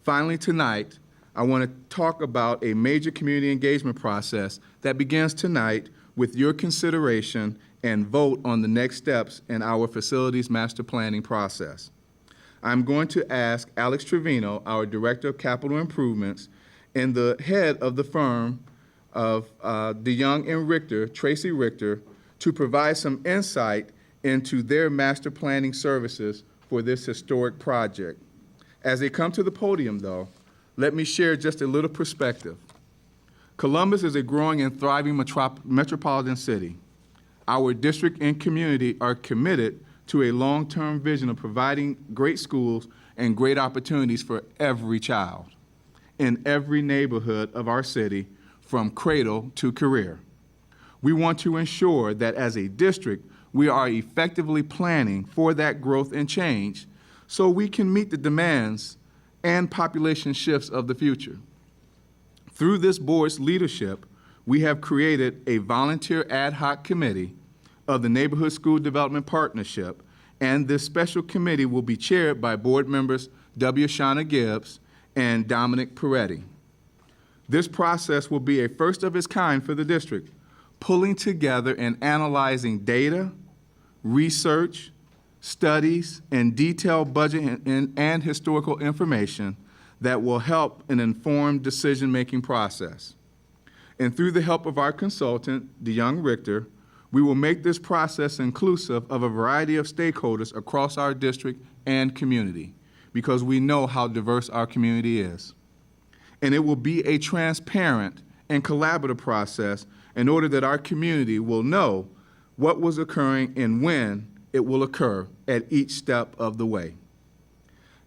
Finally, tonight, I want to talk about a major community engagement process that begins tonight with your consideration and vote on the next steps in our facilities master planning process. I'm going to ask Alex Trevino, our Director of Capital Improvements, and the head of the firm of DelONG-RICHTER, Tracy Richter, to provide some insight into their master planning services for this historic project. As they come to the podium, though, let me share just a little perspective. Columbus is a growing and thriving metropolitan city. Our district and community are committed to a long-term vision of providing great schools and great opportunities for every child in every neighborhood of our city, from cradle to career. We want to ensure that as a district, we are effectively planning for that growth and change so we can meet the demands and population shifts of the future. Through this board's leadership, we have created a volunteer ad hoc committee of the Neighborhood School Development Partnership, and this special committee will be chaired by board members W. Shauna Gibbs and Dominic Peretti. This process will be a first of its kind for the district, pulling together and analyzing data, research, studies, and detailed budget and historical information that will help an informed decision-making process. And through the help of our consultant, DelONG-RICHTER, we will make this process inclusive of a variety of stakeholders across our district and community, because we know how diverse our community is. And it will be a transparent and collaborative process in order that our community will know what was occurring and when it will occur at each step of the way.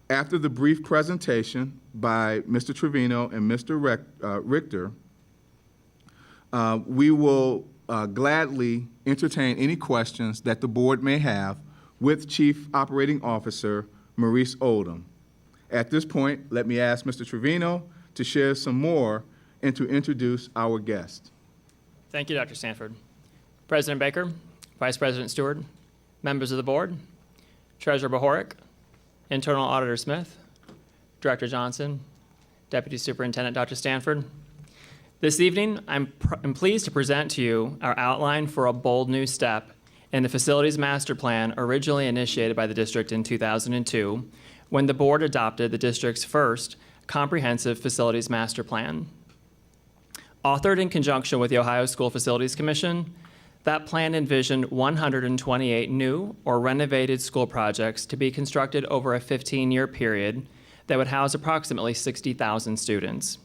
After the brief presentation by Mr. Trevino and Mr. Richter, we will gladly entertain any questions that the board may have with Chief Operating Officer Maurice Oldham. At this point, let me ask Mr. Trevino to share some more and to introduce our guest. Thank you, Dr. Stanford. President Baker, Vice President Stewart, members of the board, Treasurer Bohoric, Internal Auditor Smith, Director Johnson, Deputy Superintendent Dr. Stanford. This evening, I'm pleased to present to you our outline for a bold new step in the Facilities Master Plan originally initiated by the district in 2002, when the board adopted the district's first comprehensive Facilities Master Plan. Authored in conjunction with the Ohio School Facilities Commission, that plan envisioned 128 new or renovated school projects to be constructed over a 15-year period that would house approximately 60,000 students.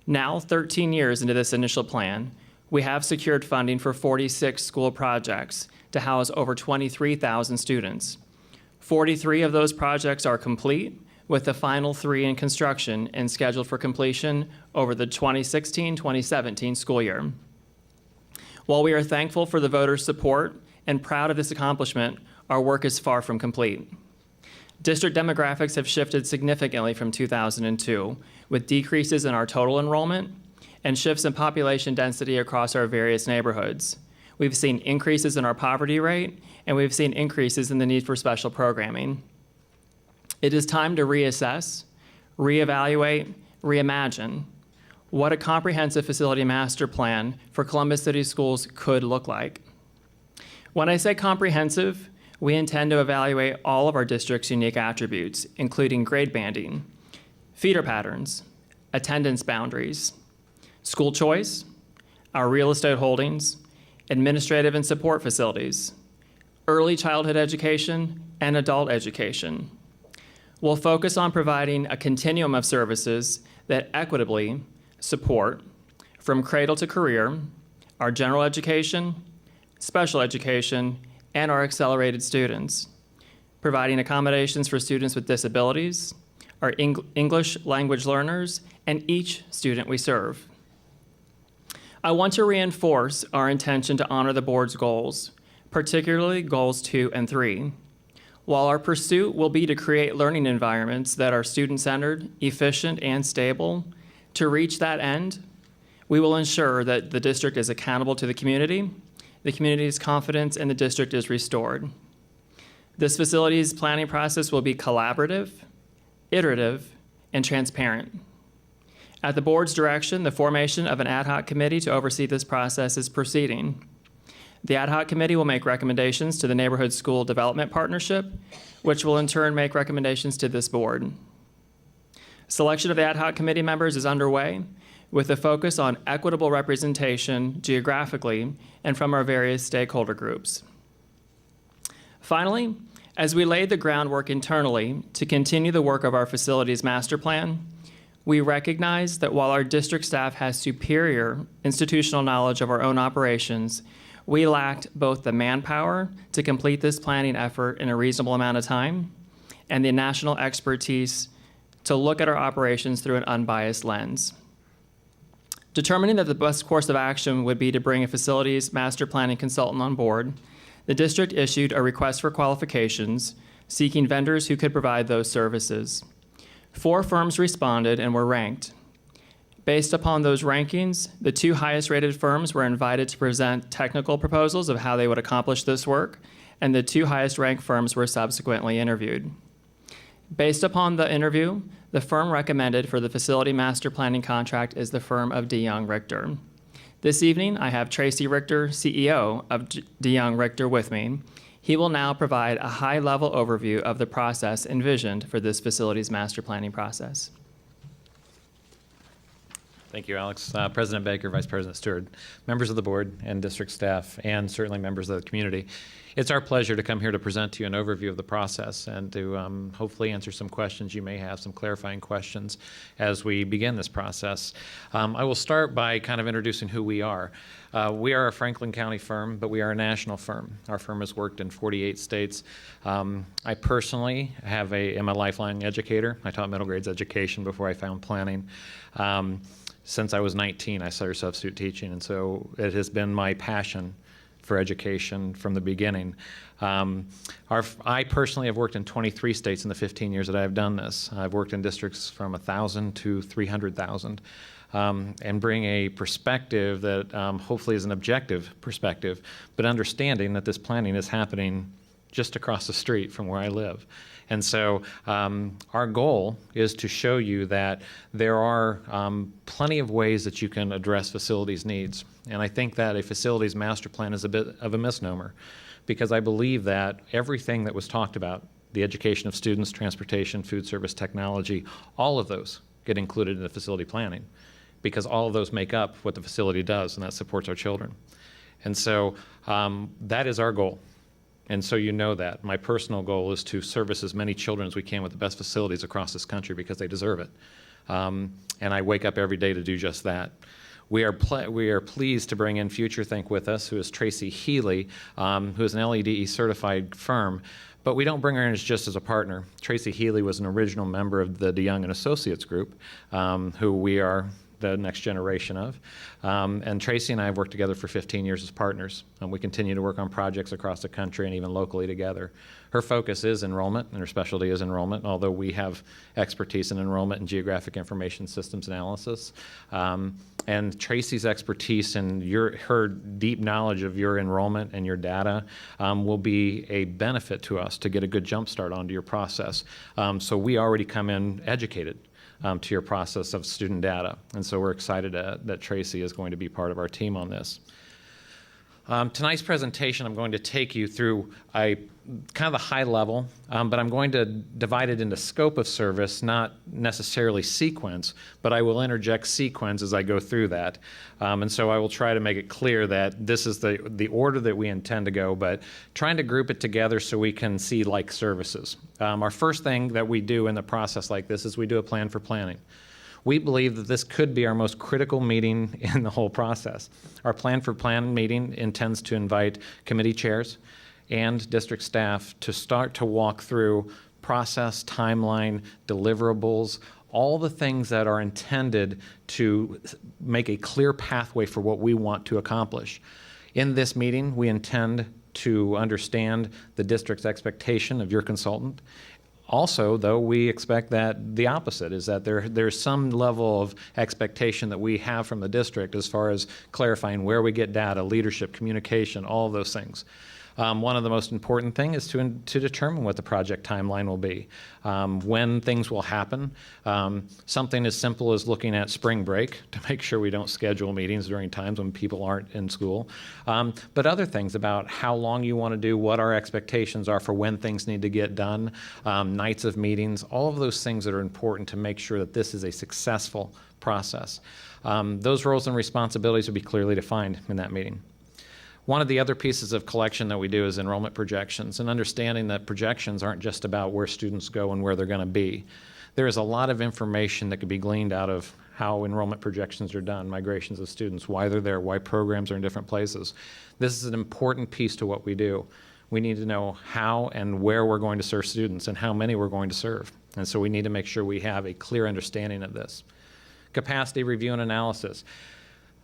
Now, 13 years into this initial plan, we have secured funding for 46 school projects to house over 23,000 students. 43 of those projects are complete, with the final 3 in construction and scheduled for completion over the 2016-2017 school year. While we are thankful for the voters' support and proud of this accomplishment, our work is far from complete. District demographics have shifted significantly from 2002, with decreases in our total enrollment and shifts in population density across our various neighborhoods. We've seen increases in our poverty rate, and we've seen increases in the need for special programming. It is time to reassess, reevaluate, reimagine what a comprehensive facility master plan for Columbus City Schools could look like. When I say comprehensive, we intend to evaluate all of our district's unique attributes, including grade banding, feeder patterns, attendance boundaries, school choice, our real estate holdings, administrative and support facilities, early childhood education, and adult education. We'll focus on providing a continuum of services that equitably support, from cradle to career, our general education, special education, and our accelerated students, providing accommodations for students with disabilities, our English language learners, and each student we serve. I want to reinforce our intention to honor the board's goals, particularly goals 2 and 3. While our pursuit will be to create learning environments that are student-centered, efficient, and stable, to reach that end, we will ensure that the district is accountable to the community's confidence in the district is restored. This facilities planning process will be collaborative, iterative, and transparent. At the board's direction, the formation of an ad hoc committee to oversee this process is proceeding. The ad hoc committee will make recommendations to the Neighborhood School Development Partnership, which will in turn make recommendations to this board. Selection of the ad hoc committee members is underway, with a focus on equitable representation geographically and from our various stakeholder groups. Finally, as we laid the groundwork internally to continue the work of our facilities master plan, we recognize that while our district staff has superior institutional knowledge of our own operations, we lacked both the manpower to complete this planning effort in a reasonable amount of time and the national expertise to look at our operations through an unbiased lens. Determining that the best course of action would be to bring a facilities master planning consultant on board, the district issued a request for qualifications, seeking vendors who could provide those services. 4 firms responded and were ranked. Based upon those rankings, the 2 highest rated firms were invited to present technical proposals of how they would accomplish this work, and the 2 highest ranked firms were subsequently interviewed. Based upon the interview, the firm recommended for the facility master planning contract is the firm of DelONG-RICHTER. This evening, I have Tracy Richter, CEO of DelONG-RICHTER, with me. He will now provide a high-level overview of the process envisioned for this facilities master planning process. Thank you, Alex. President Baker, Vice President Stewart, members of the board and district staff, and certainly members of the community. It's our pleasure to come here to present to you an overview of the process and to hopefully answer some questions you may have, some clarifying questions as we begin this process. I will start by kind of introducing who we are. We are a Franklin County firm, but we are a national firm. Our firm has worked in 48 states. I personally am a lifelong educator. I taught middle grades education before I found planning. Since I was 19, I started substitute teaching, and so it has been my passion for education from the beginning. I personally have worked in 23 states in the 15 years that I have done this. I've worked in districts from 1,000 to 300,000, and bring a perspective that hopefully is an objective perspective, but understanding that this planning is happening just across the street from where I live. And so our goal is to show you that there are plenty of ways that you can address facilities needs. And I think that a facilities master plan is a bit of a misnomer, because I believe that everything that was talked about, the education of students, transportation, food service, technology, all of those get included in the facility planning, because all of those make up what the facility does, and that supports our children. And so that is our goal. And so you know that. My personal goal is to service as many children as we can with the best facilities across this country, because they deserve it. And I wake up every day to do just that. We are pleased to bring in Future Think with us, who is Tracy Healy, who is an LEDE certified firm. But we don't bring her in just as a partner. Tracy Healy was an original member of the DeYoung & Associates group, who we are the next generation of. And Tracy and I have worked together for 15 years as partners, and we continue to work on projects across the country and even locally together. Her focus is enrollment, and her specialty is enrollment, although we have expertise in enrollment and geographic information systems analysis. And Tracy's expertise and her deep knowledge of your enrollment and your data will be a benefit to us to get a good jump start onto your process. So we already come in educated to your process of student data. And so we're excited that Tracy is going to be part of our team on this. Tonight's presentation, I'm going to take you through kind of the high level, but I'm going to divide it into scope of service, not necessarily sequence, but I will interject sequence as I go through that. And so I will try to make it clear that this is the order that we intend to go, but trying to group it together so we can see like services. Our first thing that we do in the process like this is we do a plan for planning. We believe that this could be our most critical meeting in the whole process. Our plan for plan meeting intends to invite committee chairs and district staff to start to walk through process, timeline, deliverables, all the things that are intended to make a clear pathway for what we want to accomplish. In this meeting, we intend to understand the district's expectation of your consultant. Also, though, we expect that the opposite is that there's some level of expectation that we have from the district as far as clarifying where we get data, leadership, communication, all of those things. One of the most important things is to determine what the project timeline will be, when things will happen. Something as simple as looking at spring break to make sure we don't schedule meetings during times when people aren't in school. But other things about how long you want to do, what our expectations are for when things need to get done, nights of meetings, all of those things that are important to make sure that this is a successful process. Those roles and responsibilities will be clearly defined in that meeting. One of the other pieces of collection that we do is enrollment projections, and understanding that projections aren't just about where students go and where they're going to be. There is a lot of information that could be gleaned out of how enrollment projections are done, migrations of students, why they're there, why programs are in different places. This is an important piece to what we do. We need to know how and where we're going to serve students and how many we're going to serve. And so we need to make sure we have a clear understanding of this. Capacity review and analysis.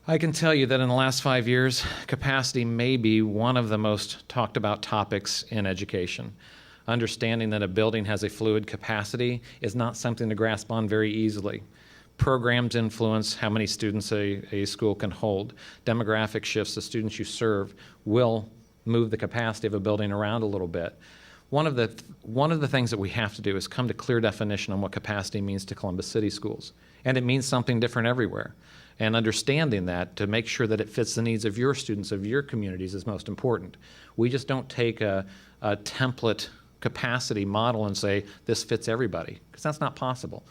I can tell you that in the last 5 years, capacity may be one of the most talked about topics in education. Understanding that a building has a fluid capacity is not something to grasp on very easily. Programs influence how many students a school can hold. Demographic shifts, the students you serve, will move the capacity of a building around a little bit. One of the things that we have to do is come to clear definition on what capacity means to Columbus City schools. And it means something different everywhere. And understanding that to make sure that it fits the needs of your students, of your communities, is most important. We just don't take a template capacity model and say, this fits everybody, because that's not possible.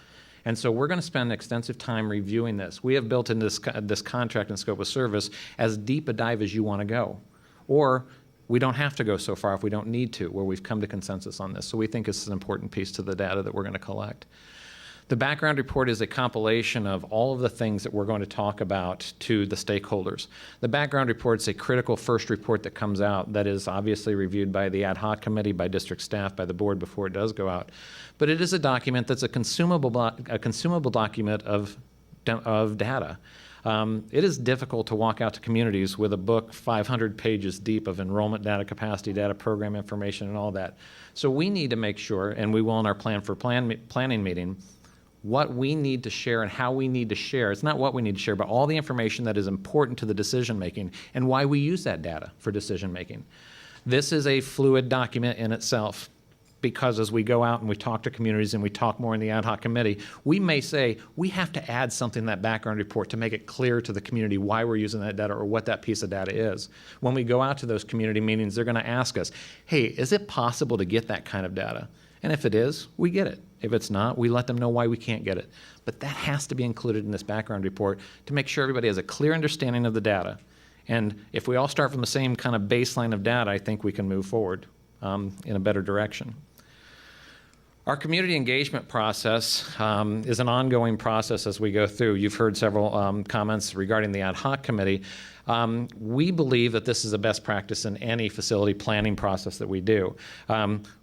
And so we're going to spend extensive time reviewing this. We have built into this contract and scope of service as deep a dive as you want to go. Or we don't have to go so far if we don't need to, where we've come to consensus on this. So we think it's an important piece to the data that we're going to collect. The background report is a compilation of all of the things that we're going to talk about to the stakeholders. The background report is a critical first report that comes out that is obviously reviewed by the ad hoc committee, by district staff, by the board before it does go out. But it is a document that's a consumable document of data. It is difficult to walk out to communities with a book 500 pages deep of enrollment data, capacity data, program information, and all that. So we need to make sure, and we will in our planning meeting, what we need to share and how we need to share. It's not what we need to share, but all the information that is important to the decision making and why we use that data for decision making. This is a fluid document in itself, because as we go out and we talk to communities and we talk more in the ad hoc committee, we may say we have to add something in that background report to make it clear to the community why we're using that data or what that piece of data is. When we go out to those community meetings, they're going to ask us, hey, is it possible to get that kind of data? And if it is, we get it. If it's not, we let them know why we can't get it. But that has to be included in this background report to make sure everybody has a clear understanding of the data. And if we all start from the same kind of baseline of data, I think we can move forward in a better direction. Our community engagement process is an ongoing process as we go through. You've heard several comments regarding the ad hoc committee. We believe that this is a best practice in any facility planning process that we do.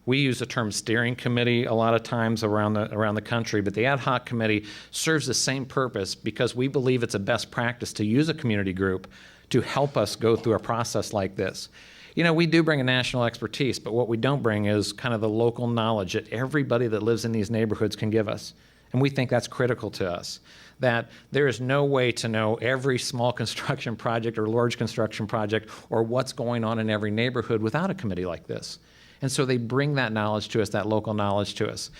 We use the term steering committee a lot of times around the country, but the ad hoc committee serves the same purpose because we believe it's a best practice to use a community group to help us go through a process like this. You know, we do bring a national expertise, but what we don't bring is kind of the local knowledge that everybody that lives in these neighborhoods can give us. And we think that's critical to us, that there is no way to know every small construction project or large construction project or what's going on in every neighborhood without a committee like this. And so they bring that knowledge to us, that local knowledge to us.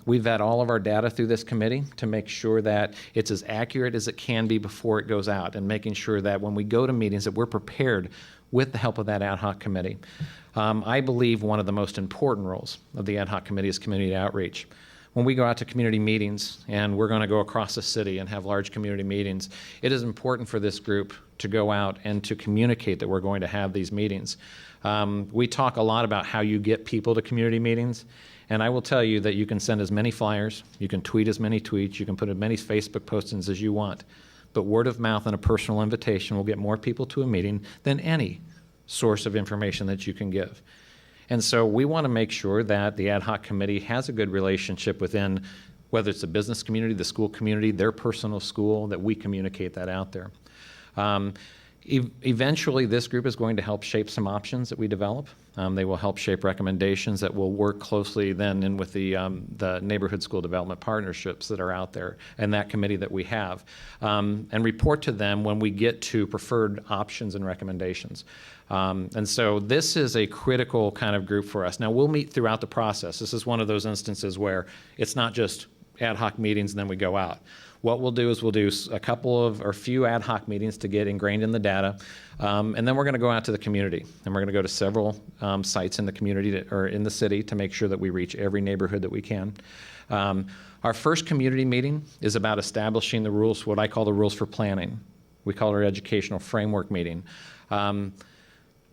We vet all of our data through this committee to make sure that it's as accurate as it can be before it goes out, and making sure that when we go to meetings that we're prepared with the help of that ad hoc committee. I believe one of the most important roles of the ad hoc committee is community outreach. When we go out to community meetings, and we're going to go across the city and have large community meetings, it is important for this group to go out and to communicate that we're going to have these meetings. We talk a lot about how you get people to community meetings, and I will tell you that you can send as many flyers, you can tweet as many tweets, you can put as many Facebook postings as you want, but word of mouth and a personal invitation will get more people to a meeting than any source of information that you can give. And so we want to make sure that the ad hoc committee has a good relationship within, whether it's the business community, the school community, their personal school, that we communicate that out there. Eventually, this group is going to help shape some options that we develop. They will help shape recommendations that will work closely then in with the neighborhood school development partnerships that are out there and that committee that we have, and report to them when we get to preferred options and recommendations. And so this is a critical kind of group for us. Now, we'll meet throughout the process. This is one of those instances where it's not just ad hoc meetings and then we go out. What we'll do is we'll do a couple of or few ad hoc meetings to get ingrained in the data, and then we're going to go out to the community, and we're going to go to several sites in the community or in the city to make sure that we reach every neighborhood that we can. Our first community meeting is about establishing the rules, what I call the rules for planning. We call it our educational framework meeting.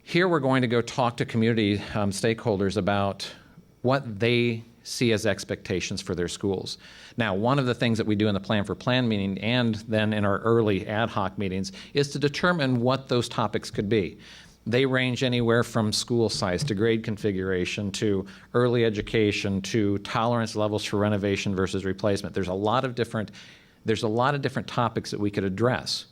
Here we're going to go talk to community stakeholders about what they see as expectations for their schools. Now, one of the things that we do in the Plan for Plan meeting and then in our early ad hoc meetings is to determine what those topics could be. They range anywhere from school size to grade configuration to early education to tolerance levels for renovation versus replacement. There's a lot of different topics that we could address.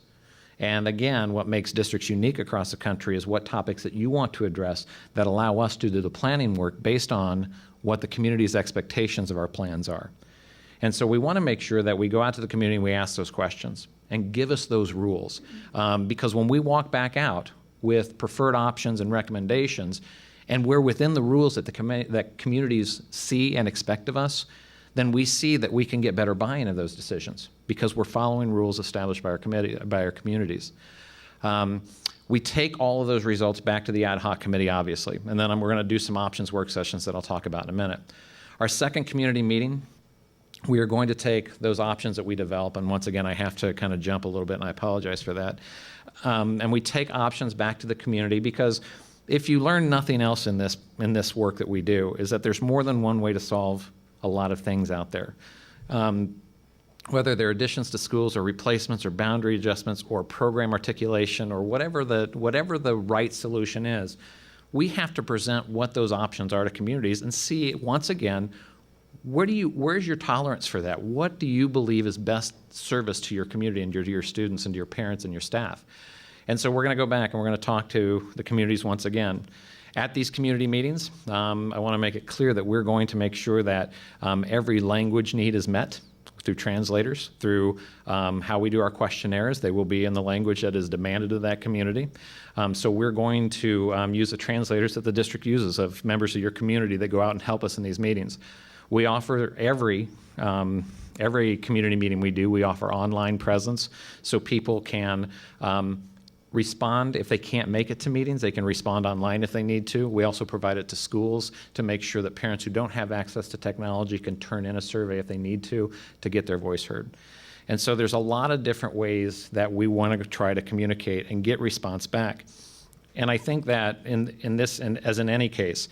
And again, what makes districts unique across the country is what topics that you want to address that allow us to do the planning work based on what the community's expectations of our plans are. And so we want to make sure that we go out to the community and we ask those questions and give us those rules. Because when we walk back out with preferred options and recommendations, and we're within the rules that that communities see and expect of us, then we see that we can get better buy-in of those decisions because we're following rules established by our communities. We take all of those results back to the ad hoc committee, obviously, and then we're going to do some options work sessions that I'll talk about in a minute. Our second community meeting, we are going to take those options that we develop, and once again, I have to kind of jump a little bit, and I apologize for that. And we take options back to the community because if you learn nothing else in this work that we do, is that there's more than one way to solve a lot of things out there. Whether they're additions to schools or replacements or boundary adjustments or program articulation or whatever the right solution is, we have to present what those options are to communities and see, once again, where's your tolerance for that? What do you believe is best service to your community and to your students and to your parents and your staff? And so we're going to go back and we're going to talk to the communities once again. At these community meetings, I want to make it clear that we're going to make sure that every language need is met through translators, through how we do our questionnaires. They will be in the language that is demanded of that community. So we're going to use the translators that the district uses of members of your community that go out and help us in these meetings. We offer every community meeting we do, we offer online presence so people can respond. If they can't make it to meetings, they can respond online if they need to. We also provide it to schools to make sure that parents who don't have access to technology can turn in a survey if they need to get their voice heard. And so there's a lot of different ways that we want to try to communicate and get response back. And I think that in this, and as in any case,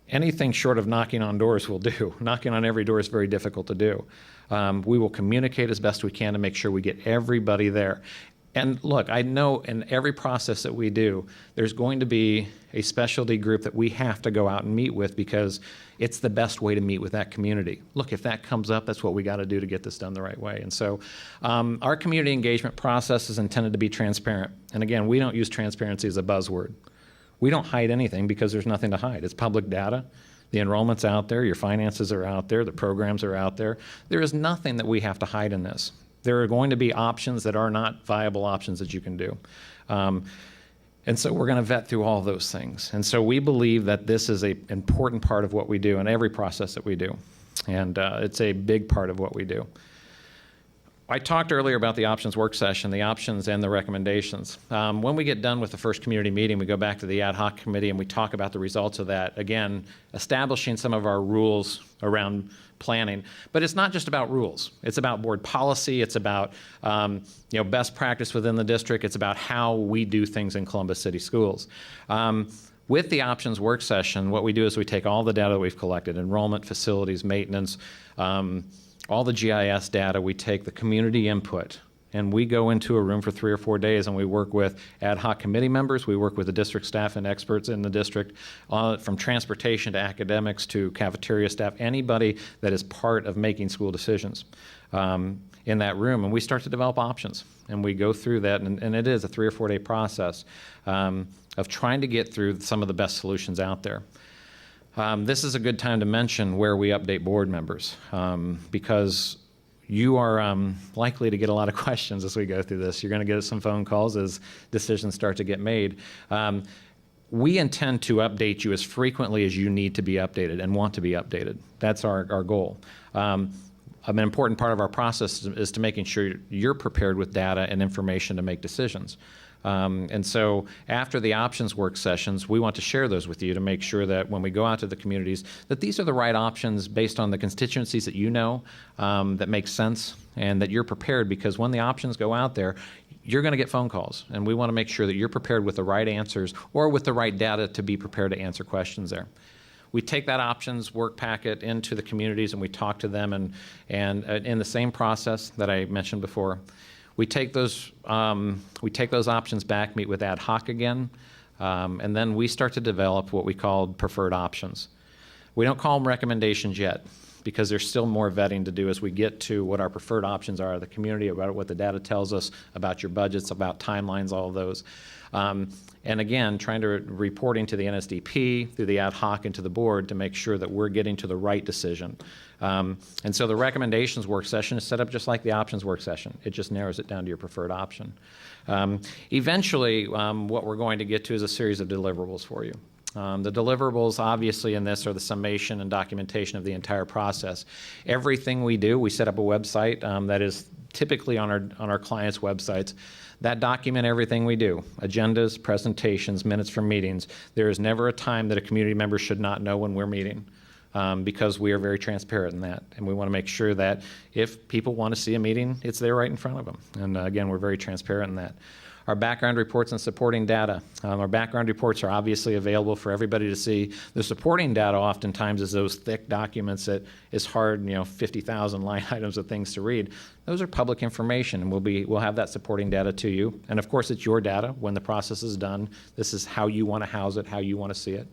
anything short of knocking on doors will do. Knocking on every door is very difficult to do. We will communicate as best we can to make sure we get everybody there. And look, I know in every process that we do, there's going to be a specialty group that we have to go out and meet with because it's the best way to meet with that community. Look, if that comes up, that's what we got to do to get this done the right way. And so our community engagement process is intended to be transparent. And again, we don't use transparency as a buzzword. We don't hide anything because there's nothing to hide. It's public data. The enrollment's out there. Your finances are out there. The programs are out there. There is nothing that we have to hide in this. There are going to be options that are not viable options that you can do. And so we're going to vet through all those things. And so we believe that this is an important part of what we do in every process that we do. And it's a big part of what we do. I talked earlier about the options work session, the options and the recommendations. When we get done with the first community meeting, we go back to the ad hoc committee and we talk about the results of that. Again, establishing some of our rules around planning. But it's not just about rules. It's about board policy. It's about best practice within the district. It's about how we do things in Columbus City Schools. With the options work session, what we do is we take all the data that we've collected, enrollment, facilities, maintenance, all the GIS data, we take the community input, and we go into a room for 3 or 4 days, and we work with ad hoc committee members, we work with the district staff and experts in the district, from transportation to academics to cafeteria staff, anybody that is part of making school decisions in that room, and we start to develop options. And we go through that, and it is a 3 or 4 day process of trying to get through some of the best solutions out there. This is a good time to mention where we update board members, because you are likely to get a lot of questions as we go through this. You're going to get some phone calls as decisions start to get made. We intend to update you as frequently as you need to be updated and want to be updated. That's our goal. An important part of our process is to making sure you're prepared with data and information to make decisions. And so after the options work sessions, we want to share those with you to make sure that when we go out to the communities, that these are the right options based on the constituencies that you know, that make sense, and that you're prepared, because when the options go out there, you're going to get phone calls, and we want to make sure that you're prepared with the right answers or with the right data to be prepared to answer questions there. We take that options work packet into the communities, and we talk to them, and in the same process that I mentioned before, we take those options back, meet with ad hoc again, and then we start to develop what we call preferred options. We don't call them recommendations yet, because there's still more vetting to do as we get to what our preferred options are of the community, about what the data tells us about your budgets, about timelines, all of those. And again, trying to reporting to the NSDP through the ad hoc and to the board to make sure that we're getting to the right decision. And so the recommendations work session is set up just like the options work session. It just narrows it down to your preferred option. Eventually, what we're going to get to is a series of deliverables for you. The deliverables, obviously, in this are the summation and documentation of the entire process. Everything we do, we set up a website that is typically on our clients' websites that document everything we do: agendas, presentations, minutes from meetings. There is never a time that a community member should not know when we're meeting, because we are very transparent in that. And we want to make sure that if people want to see a meeting, it's there right in front of them. And again, we're very transparent in that. Our background reports and supporting data. Our background reports are obviously available for everybody to see. The supporting data oftentimes is those thick documents that is hard, 50,000 line items of things to read. Those are public information, and we'll have that supporting data to you. And of course, it's your data. When the process is done, this is how you want to house it, how you want to see it.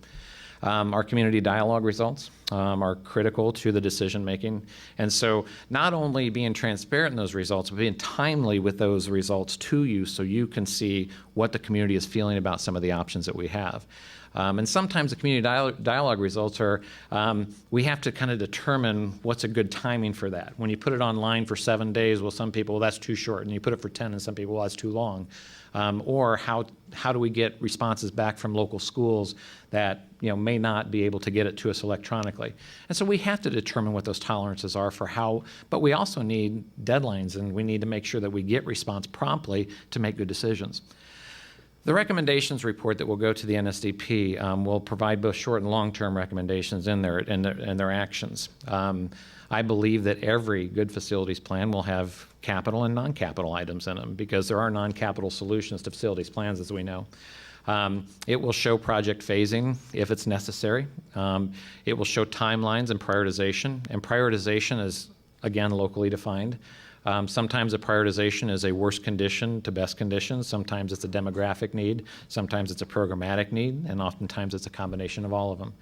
Our community dialogue results are critical to the decision making. And so not only being transparent in those results, but being timely with those results to you so you can see what the community is feeling about some of the options that we have. And sometimes the community dialogue results are, we have to kind of determine what's a good timing for that. When you put it online for 7 days, well, some people, well, that's too short. And you put it for 10, and some people, well, that's too long. Or how do we get responses back from local schools that may not be able to get it to us electronically? And so we have to determine what those tolerances are for how, but we also need deadlines, and we need to make sure that we get response promptly to make good decisions. The recommendations report that will go to the NSDP will provide both short and long-term recommendations in their actions. I believe that every good facilities plan will have capital and non-capital items in them, because there are non-capital solutions to facilities plans, as we know. It will show project phasing if it's necessary. It will show timelines and prioritization is, again, locally defined. Sometimes a prioritization is a worst condition to best conditions. Sometimes it's a demographic need. Sometimes it's a programmatic need. And oftentimes it's a combination of all of them.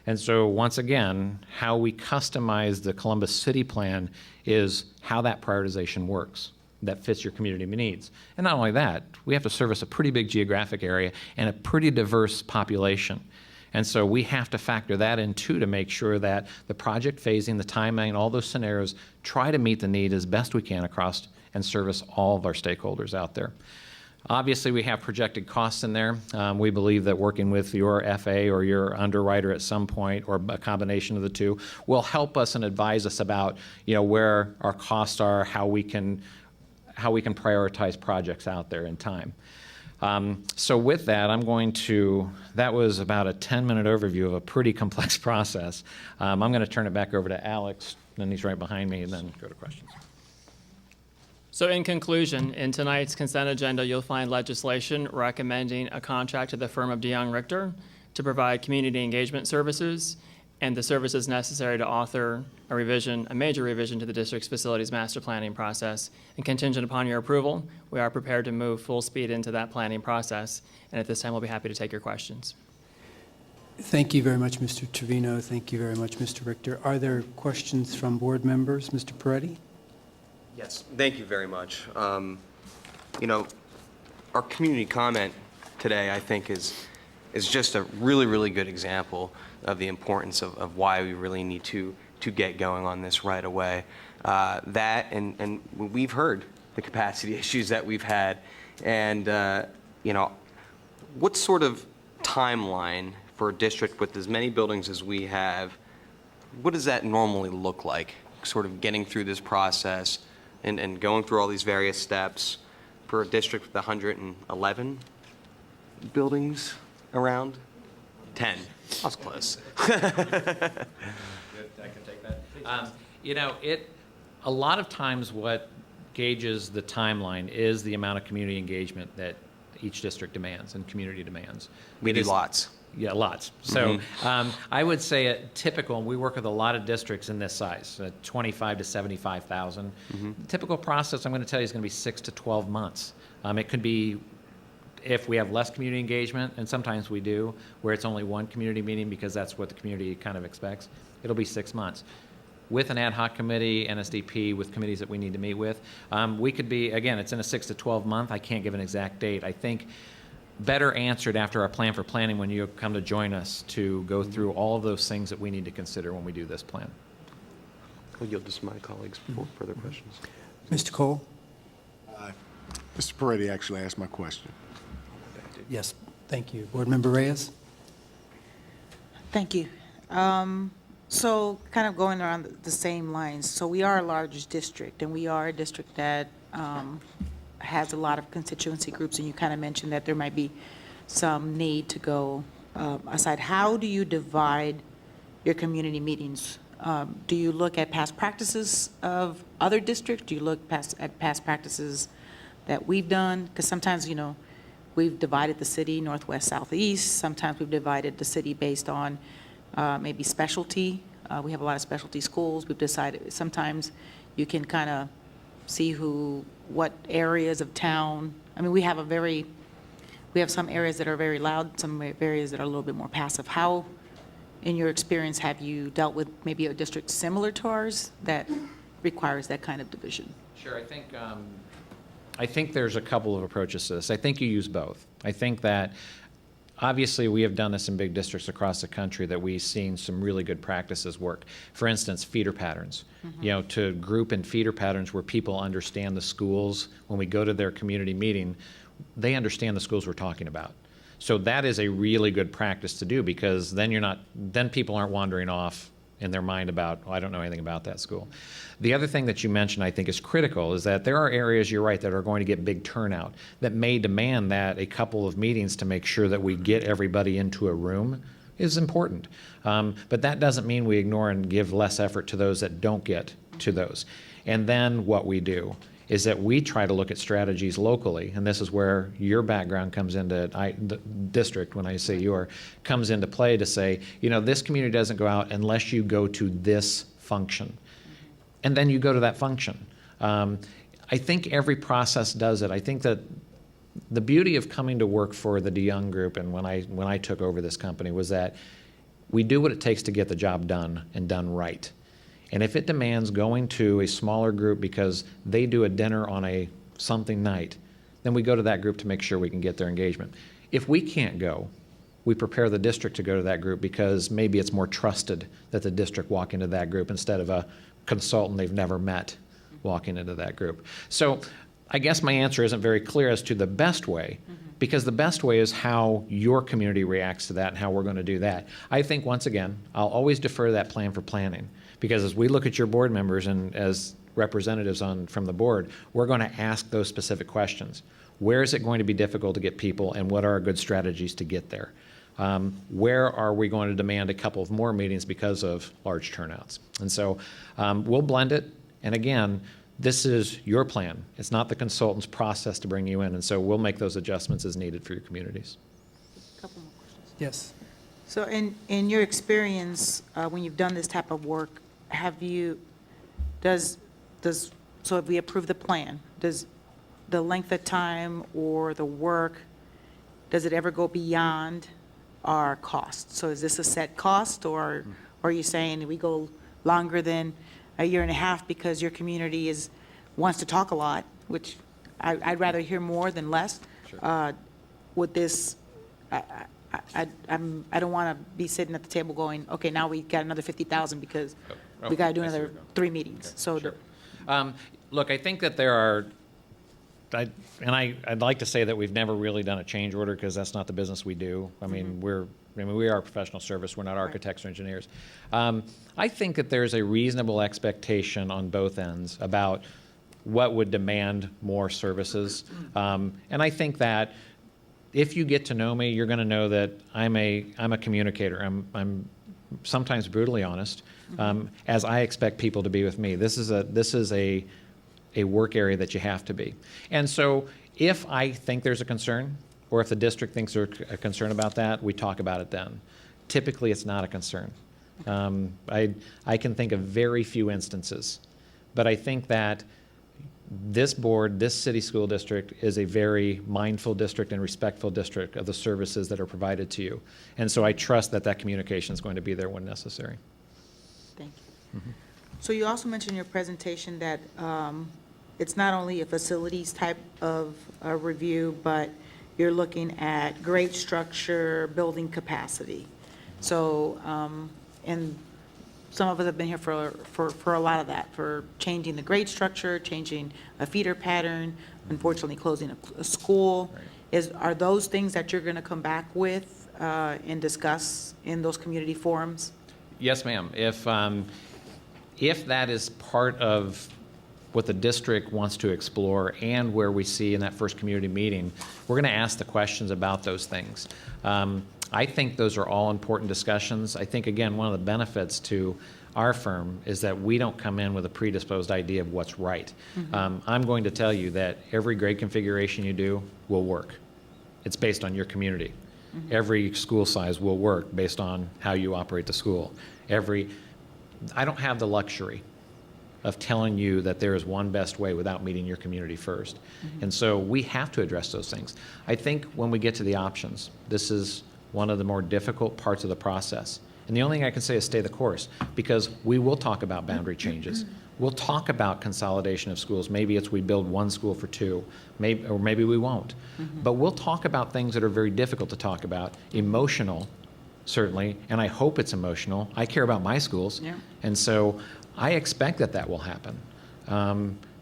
And so once again, how we customize the Columbus City Plan is how that prioritization works that fits your community needs. And not only that, we have to service a pretty big geographic area and a pretty diverse population. And so we have to factor that in too, to make sure that the project phasing, the timing, all those scenarios try to meet the need as best we can across and service all of our stakeholders out there. Obviously, we have projected costs in there. We believe that working with your FA or your underwriter at some point, or a combination of the two, will help us and advise us about where our costs are, how we can prioritize projects out there in time. So with that, that was about a 10-minute overview of a pretty complex process. I'm going to turn it back over to Alex, and he's right behind me, and then go to questions. So in conclusion, in tonight's consent agenda, you'll find legislation recommending a contract to the firm of DelONG-RICHTER to provide community engagement services and the services necessary to author a major revision to the district's facilities master planning process. And contingent upon your approval, we are prepared to move full speed into that planning process. And at this time, we'll be happy to take your questions. Thank you very much, Mr. Trevino. Thank you very much, Mr. Richter. Are there questions from board members? Mr. Peretti? Yes, thank you very much. Our community comment today, I think, is just a really, really good example of the importance of why we really need to get going on this right away. That and we've heard the capacity issues that we've had, and what sort of timeline for a district with as many buildings as we have, what does that normally look like? Sort of getting through this process and going through all these various steps for a district with 111 buildings around? 10. I was close. Good, I can take that. A lot of times what gauges the timeline is the amount of community engagement that each district demands and community demands. We do lots. Yeah, lots. So I would say a typical, and we work with a lot of districts in this size, 25 to 75,000. The typical process, I'm going to tell you, is going to be 6 to 12 months. It could be, if we have less community engagement, and sometimes we do, where it's only one community meeting because that's what the community kind of expects, it'll be 6 months. With an ad hoc committee, NSDP, with committees that we need to meet with, we could be, again, it's in a 6 to 12 month. I can't give an exact date. I think better answered after our plan for planning when you come to join us to go through all of those things that we need to consider when we do this plan. I'll yield this to my colleagues for further questions. Mr. Cole? Mr. Peretti actually asked my question. Yes, thank you. Board Member Reyes? Thank you. So kind of going around the same lines, so we are a large district, and we are a district that has a lot of constituency groups, and you kind of mentioned that there might be some need to go aside. How do you divide your community meetings? Do you look at past practices of other districts? Do you look at past practices that we've done? Because sometimes, we've divided the city northwest, southeast. Sometimes we've divided the city based on maybe specialty. We have a lot of specialty schools. We've decided sometimes you can kind of see what areas of town. I mean, we have some areas that are very loud, some areas that are a little bit more passive. How, in your experience, have you dealt with maybe a district similar to ours that requires that kind of division? Sure, I think there's a couple of approaches to this. I think you use both. I think that obviously we have done this in big districts across the country that we've seen some really good practices work. For instance, feeder patterns. To group in feeder patterns where people understand the schools. When we go to their community meeting, they understand the schools we're talking about. So that is a really good practice to do, because then people aren't wandering off in their mind about, I don't know anything about that school. The other thing that you mentioned I think is critical is that there are areas, you're right, that are going to get big turnout that may demand that a couple of meetings to make sure that we get everybody into a room is important. But that doesn't mean we ignore and give less effort to those that don't get to those. And then what we do is that we try to look at strategies locally, and this is where your background comes into, the district, when I say your, comes into play to say, this community doesn't go out unless you go to this function. And then you go to that function. I think every process does it. I think that the beauty of coming to work for the DelONG Group, and when I took over this company, was that we do what it takes to get the job done and done right. And if it demands going to a smaller group because they do a dinner on a something night, then we go to that group to make sure we can get their engagement. If we can't go, we prepare the district to go to that group because maybe it's more trusted that the district walk into that group instead of a consultant they've never met walking into that group. So I guess my answer isn't very clear as to the best way, because the best way is how your community reacts to that and how we're going to do that. I think, once again, I'll always defer to that plan for planning, because as we look at your board members and as representatives from the board, we're going to ask those specific questions. Where is it going to be difficult to get people, and what are our good strategies to get there? Where are we going to demand a couple of more meetings because of large turnouts? And so we'll blend it. And again, this is your plan. It's not the consultant's process to bring you in. And so we'll make those adjustments as needed for your communities. Couple more questions. Yes. So in your experience, when you've done this type of work, so if we approve the plan, does the length of time or the work, does it ever go beyond our cost? So is this a set cost, or are you saying we go longer than a year and a half because your community wants to talk a lot, which I'd rather hear more than less? With this, I don't want to be sitting at the table going, okay, now we got another 50,000 because we got to do another 3 meetings. So Look, I think that there are, I'd like to say that we've never really done a change order because that's not the business we do. I mean, we are a professional service. We're not architects or engineers. I think that there's a reasonable expectation on both ends about what would demand more services. And I think that if you get to know me, you're going to know that I'm a communicator. I'm sometimes brutally honest, as I expect people to be with me. This is a work area that you have to be. And so if I think there's a concern, or if the district thinks there's a concern about that, we talk about it then. Typically, it's not a concern. I can think of very few instances, but I think that this board, this city school district, is a very mindful district and respectful district of the services that are provided to you. And so I trust that that communication is going to be there when necessary. thank you. So you also mentioned in your presentation that it's not only a facilities type of review, but you're looking at grade structure, building capacity. So, and some of us have been here for a lot of that, for changing the grade structure, changing a feeder pattern, unfortunately closing a school. Are those things that you're going to come back with and discuss in those community forums? Yes, ma'am. If that is part of what the district wants to explore and where we see in that first community meeting, we're going to ask the questions about those things. I think those are all important discussions. I think, again, one of the benefits to our firm is that we don't come in with a predisposed idea of what's right. I'm going to tell you that every grade configuration you do will work. It's based on your community. Every school size will work based on how you operate the school. I don't have the luxury of telling you that there is one best way without meeting your community first. And so we have to address those things. I think when we get to the options, this is one of the more difficult parts of the process. And the only thing I can say is stay the course, because we will talk about boundary changes. We'll talk about consolidation of schools. Maybe it's we build one school for two, or maybe we won't. But we'll talk about things that are very difficult to talk about, emotional, certainly, and I hope it's emotional. I care about my schools, and so I expect that will happen.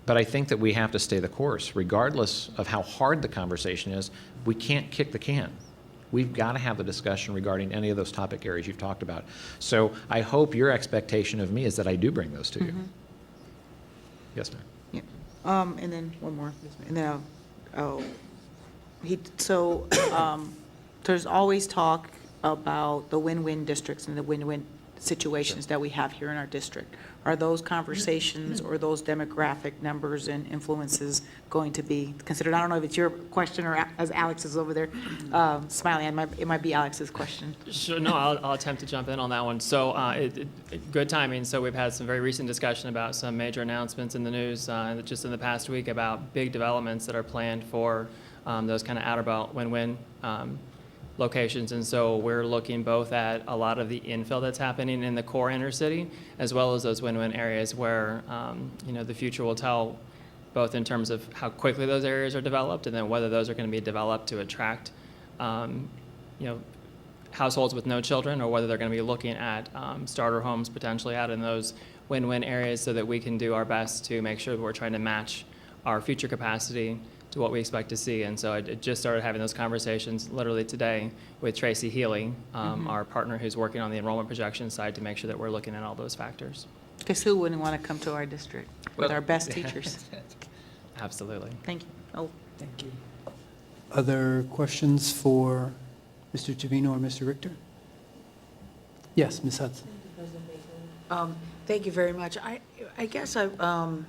But I think that we have to stay the course. Regardless of how hard the conversation is, we can't kick the can. We've got to have the discussion regarding any of those topic areas you've talked about. So I hope your expectation of me is that I do bring those to you. Yes, ma'am. Yeah. And then one more, and then there's always talk about the win-win districts and the win-win situations that we have here in our district. Are those conversations or those demographic numbers and influences going to be considered? I don't know if it's your question or as Alex is over there smiling. It might be Alex's question. Sure, no, I'll attempt to jump in on that one. So good timing. So we've had some very recent discussion about some major announcements in the news just in the past week about big developments that are planned for those kind of outer belt win-win locations. And so we're looking both at a lot of the infill that's happening in the core inner city, as well as those win-win areas where the future will tell, both in terms of how quickly those areas are developed and then whether those are going to be developed to attract households with no children, or whether they're going to be looking at starter homes potentially out in those win-win areas, so that we can do our best to make sure that we're trying to match our future capacity to what we expect to see. And so I just started having those conversations literally today with Tracy Healy, our partner who's working on the enrollment projection side, to make sure that we're looking at all those factors. Because who wouldn't want to come to our district with our best teachers? Absolutely. Thank you. Oh, Thank you. Other questions for Mr. Trevino or Mr. Richter? Yes, Ms. Hudson. Thank you very much. I guess I'm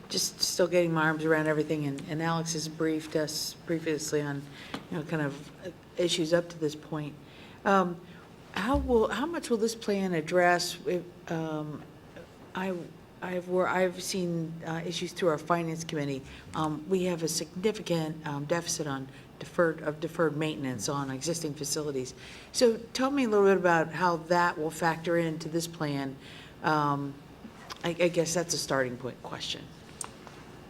just still getting my arms around everything, and Alex has briefed us previously on, kind of issues up to this point. how much will this plan address, I've seen issues through our finance committee. We have a significant deficit on deferred maintenance on existing facilities. So tell me a little bit about how that will factor into this plan. I guess that's a starting point question.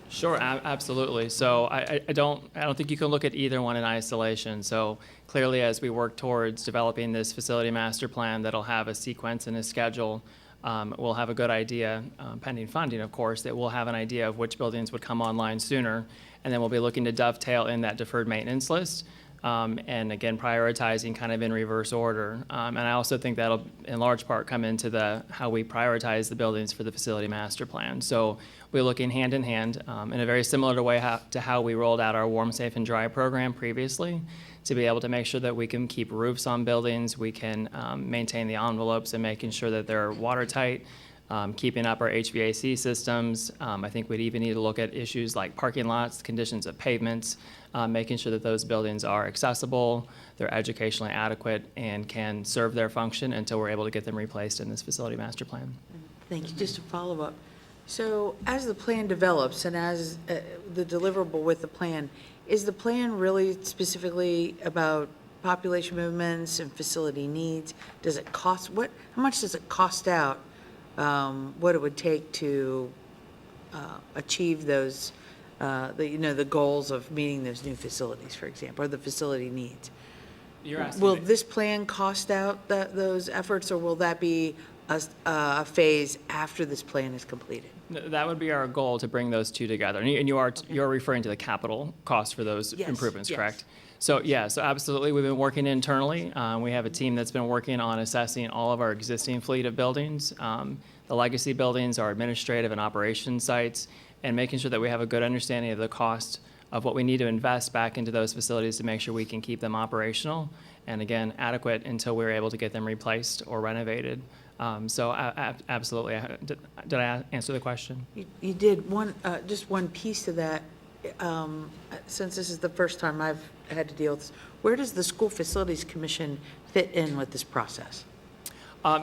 Sure, absolutely. So I don't think you can look at either one in isolation. So clearly, as we work towards developing this facility master plan that'll have a sequence and a schedule, we'll have a good idea, pending funding, of course, that we'll have an idea of which buildings would come online sooner, and then we'll be looking to dovetail in that deferred maintenance list. And again, prioritizing kind of in reverse order. And I also think that'll in large part come into how we prioritize the buildings for the facility master plan. So we're looking hand in hand in a very similar way to how we rolled out our warm, safe, and dry program previously, to be able to make sure that we can keep roofs on buildings, we can maintain the envelopes and making sure that they're watertight, keeping up our HVAC systems. I think we'd even need to look at issues like parking lots, conditions of pavements, making sure that those buildings are accessible, they're educationally adequate, and can serve their function until we're able to get them replaced in this facility master plan. Thank you. Just a follow-up. So as the plan develops and as the deliverable with the plan, is the plan really specifically about population movements and facility needs? Does it cost, how much does it cost out, what it would take to achieve those, the goals of meeting those new facilities, for example, or the facility needs? You're asking Will me- this plan cost out those efforts, or will that be a phase after this plan is completed? That would be our goal, to bring those two together. And you're referring to the capital cost for those Yes, improvements, yes. correct? So yeah, so absolutely, we've been working internally. We have a team that's been working on assessing all of our existing fleet of buildings, the legacy buildings, our administrative and operations sites, and making sure that we have a good understanding of the cost of what we need to invest back into those facilities to make sure we can keep them operational and, again, adequate until we're able to get them replaced or renovated. So absolutely. Did I answer the question? You did just one piece to that. Since this is the first time I've had to deal with this, where does the School Facilities Commission fit in with this process?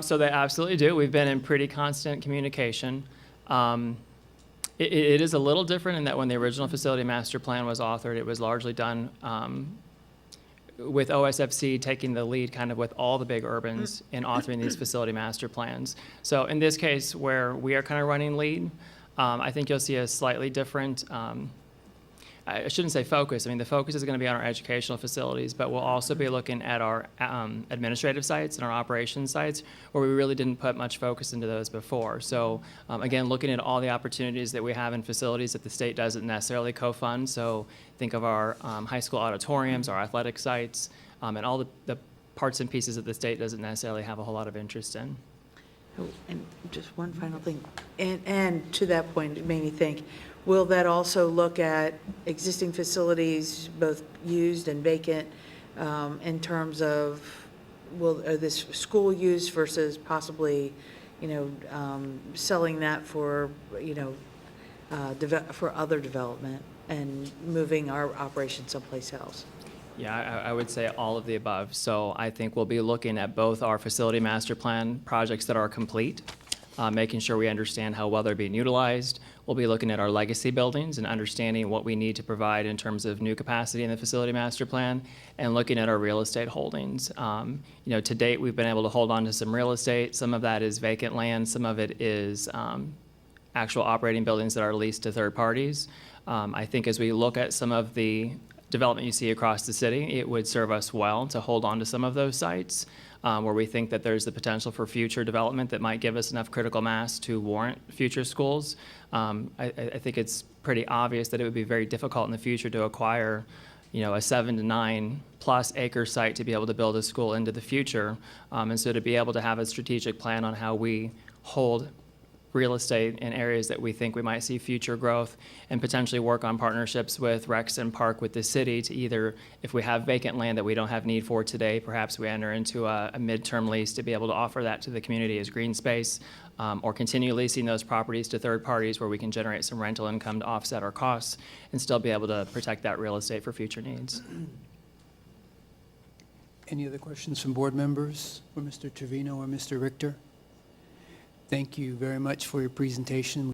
So they absolutely do. We've been in pretty constant communication. It is a little different in that when the original facility master plan was authored, it was largely done with OSFC taking the lead kind of with all the big urbans in authoring these facility master plans. So in this case, where we are kind of running lead, I think you'll see a slightly different, I shouldn't say focus. I mean, the focus is going to be on our educational facilities, but we'll also be looking at our administrative sites and our operations sites where we really didn't put much focus into those before. So again, looking at all the opportunities that we have in facilities that the state doesn't necessarily co-fund. So think of our high school auditoriums, our athletic sites, and all the parts and pieces that the state doesn't necessarily have a whole lot of interest in. Oh, and just one final thing, and to that point, it made me think, will that also look at existing facilities, both used and vacant, in terms of, are this school use versus possibly, selling that for, for other development and moving our operation someplace else? Yeah, I would say all of the above. So I think we'll be looking at both our facility master plan projects that are complete, making sure we understand how well they're being utilized. We'll be looking at our legacy buildings and understanding what we need to provide in terms of new capacity in the facility master plan, and looking at our real estate holdings. To date, we've been able to hold on to some real estate. Some of that is vacant land. Some of it is actual operating buildings that are leased to third parties. I think as we look at some of the development you see across the city, it would serve us well to hold on to some of those sites where we think that there's the potential for future development that might give us enough critical mass to warrant future schools. I think it's pretty obvious that it would be very difficult in the future to acquire, a 7 to 9 plus acre site to be able to build a school into the future. And so to be able to have a strategic plan on how we hold real estate in areas that we think we might see future growth, and potentially work on partnerships with Rex and Park with the city to either, if we have vacant land that we don't have need for today, perhaps we enter into a midterm lease to be able to offer that to the community as green space, or continue leasing those properties to third parties where we can generate some rental income to offset our costs and still be able to protect that real estate for future needs. Any other questions from board members for Mr. Trevino or Mr. Richter? Thank you very much for your presentation.